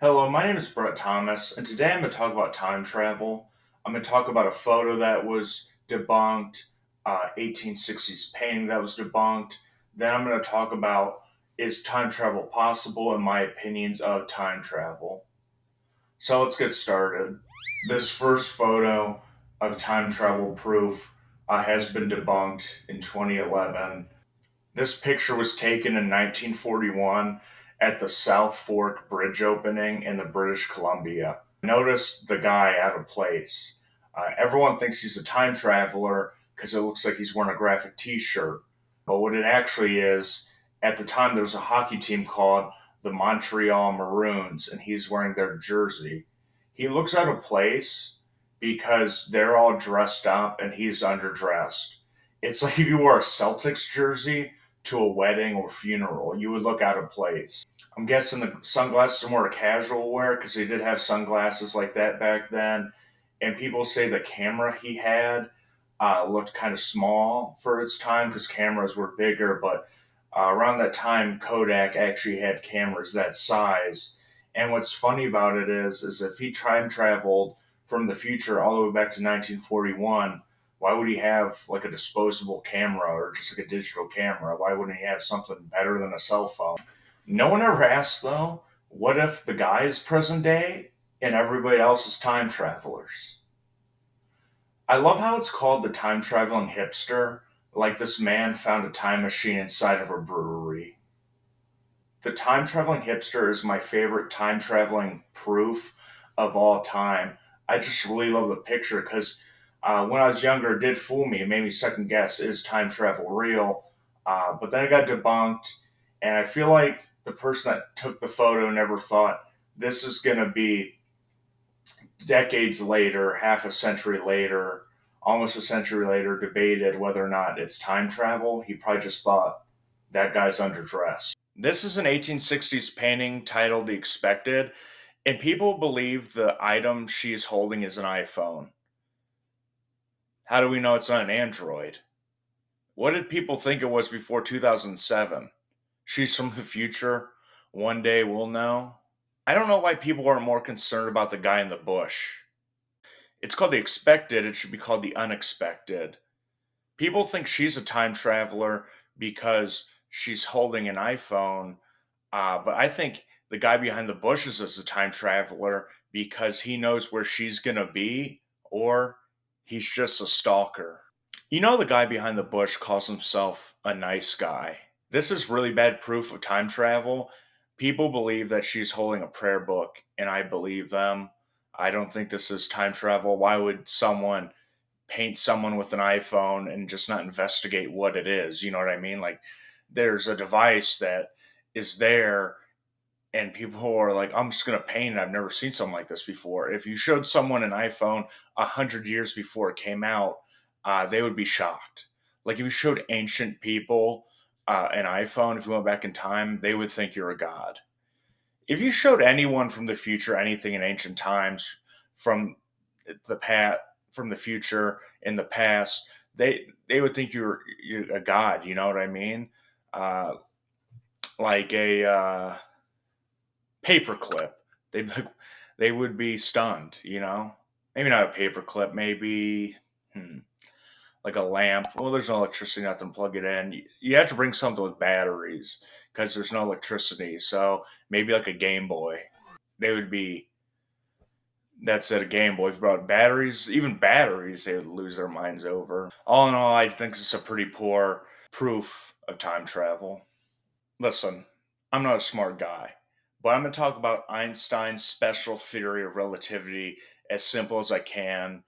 Hello, my name is Brett Thomas, and today I'm going to talk about time travel. I'm going to talk about a photo that was debunked, 1860s painting that was debunked. Then I'm going to talk about is time travel possible and my opinions of time travel. So let's get started. This first photo of time travel proof has been debunked in 2011. This picture was taken in 1941 at the South Fork Bridge opening in the British Columbia. Notice the guy out of place. Everyone thinks he's a time traveler because it looks like he's wearing a graphic t shirt. But what it actually is, at the time, there was a hockey team called the Montreal Maroons, and he's wearing their jersey. He looks out of place because they're all dressed up and he's underdressed. It's like if you wore a Celtics jersey to a wedding or funeral, you would look out of place. I'm guessing the sunglasses are more casual wear because they did have sunglasses like that back then. And people say the camera he had looked kind of small for its time because cameras were bigger. But around that time, Kodak actually had cameras that size. And what's funny about it is if he time traveled from the future all the way back to 1941, why would he have like a disposable camera or just like a digital camera? Why wouldn't he have something better than a cell phone? No one ever asked though, what if the guy is present day and everybody else is time travelers? I love how it's called the time traveling hipster, like this man found a time machine inside of a brewery. The time traveling hipster is my favorite time traveling proof of all time. I just really love the picture because when I was younger, it did fool me. It made me second guess, is time travel real? But then it got debunked, and I feel like the person that took the photo never thought this is going to be decades later, half a century later, almost a century later, debated whether or not it's time travel. He probably just thought that guy's underdressed. This is an 1860s painting titled The Expected, and people believe the item she's holding is an iPhone. How do we know it's not an Android? What did people think it was before 2007? She's from the future. One day we'll know. I don't know why people aren't more concerned about the guy in the bush. It's called The Expected, it should be called The Unexpected. People think she's a time traveler because she's holding an iPhone, but I think the guy behind the bushes is a time traveler because he knows where she's gonna be, or he's just a stalker. You know, the guy behind the bush calls himself a nice guy. This is really bad proof of time travel. People believe that she's holding a prayer book, and I believe them. I don't think this is time travel. Why would someone paint someone with an iPhone and just not investigate what it is? You know what I mean? Like, there's a device that is there and people are like, I'm just gonna paint it. I've never seen something like this before. If you showed someone an iPhone 100 years before it came out, they would be shocked. Like if you showed ancient people an iPhone, if you went back in time, they would think you're a god. If you showed anyone from the future anything in ancient times, from the past, from the future in the past, they would think you're a god. You know what I mean? Uh, like a paperclip. They'd be like, they would be stunned, you know? Maybe not a paperclip, maybe like a lamp. Well, there's no electricity, nothing to plug it in. You have to bring something with batteries because there's no electricity. So maybe like a Game Boy. They would be, that's it, a Game Boy. If you brought batteries, even batteries, they would lose their minds over. All in all, I think this is a pretty poor proof of time travel. Listen, I'm not a smart guy, but I'm going to talk about Einstein's special theory of relativity as simple as I can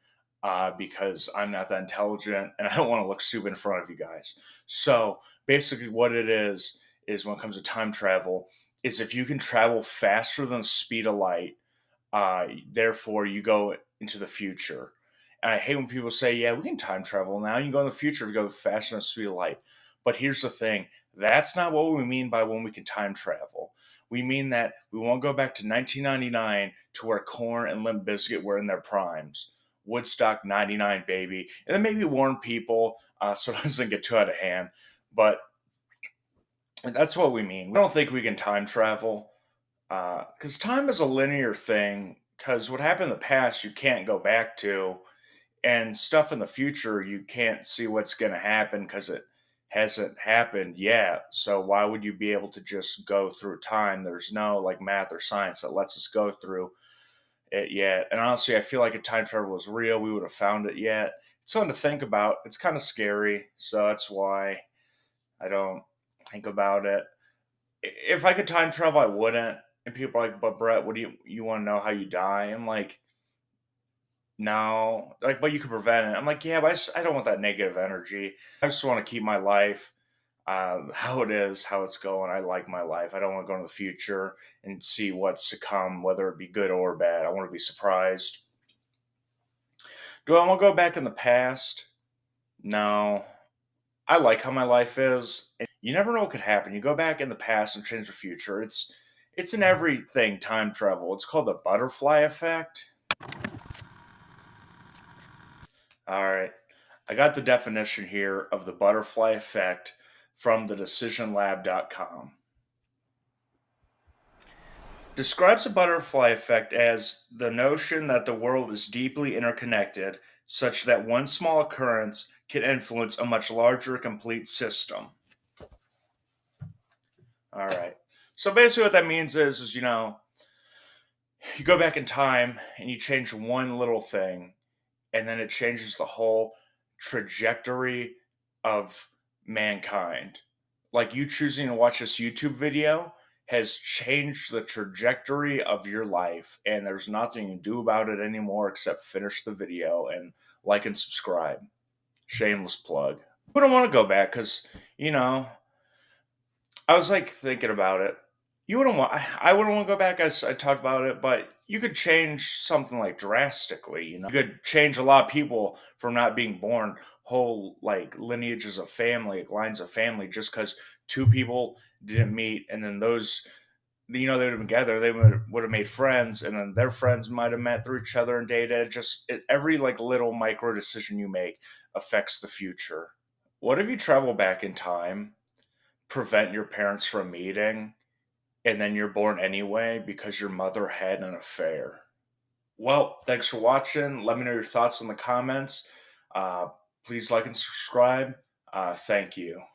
because I'm not that intelligent and I don't want to look stupid in front of you guys. So basically, what it is when it comes to time travel, is if you can travel faster than the speed of light, therefore you go into the future. And I hate when people say, yeah, we can time travel now. You can go in the future if you go faster than the speed of light. But here's the thing, that's not what we mean by when we can time travel. We mean that we won't go back to 1999 to where Korn and Limp Bizkit were in their primes. Woodstock 99, baby. And then maybe warn people so it doesn't get too out of hand. But that's what we mean. We don't think we can time travel. Because time is a linear thing. Because what happened in the past, you can't go back to, and stuff in the future, you can't see what's going to happen because it hasn't happened yet. So why would you be able to just go through time? There's no like math or science that lets us go through it yet. And honestly, I feel like if time travel was real, we would have found it yet. It's something to think about. It's kind of scary, so that's why I don't think about it. If I could time travel, I wouldn't. And people are like, "But Brett, what do you want to know how you die?" I'm like, "No, like, but you could prevent it." I'm like, "Yeah, but I don't want that negative energy. I just want to keep my life how it is, how it's going. I like my life. I don't want to go into the future and see what's to come, whether it be good or bad. I want to be surprised." Do I want to go back in the past? No. I like how my life is. You never know what could happen. You go back in the past and change the future. It's in everything time travel. It's called the butterfly effect. All right. I got the definition here of the butterfly effect from the decisionlab.com. Describes the butterfly effect as the notion that the world is deeply interconnected, such that one small occurrence can influence a much larger complete system. All right. So basically, what that means is you go back in time and you change one little thing, and then it changes the whole trajectory of mankind. Like you choosing to watch this YouTube video has changed the trajectory of your life, and there's nothing you can do about it anymore except finish the video and like and subscribe. Shameless plug. We don't want to go back because, you know, I was like thinking about it. You wouldn't want. I wouldn't want to go back as I talked about it, but you could change something like drastically. You could change a lot of people from not being born, whole like lineages of family, like, lines of family, just because two people didn't meet, and then those, they would have been together. They would have made friends, and then their friends might have met through each other and dated. Every like little micro decision you make affects the future. What if you travel back in time, prevent your parents from meeting, and then you're born anyway because your mother had an affair? Well, thanks for watching. Let me know your thoughts in the comments. Uh, Please like and subscribe. Thank you.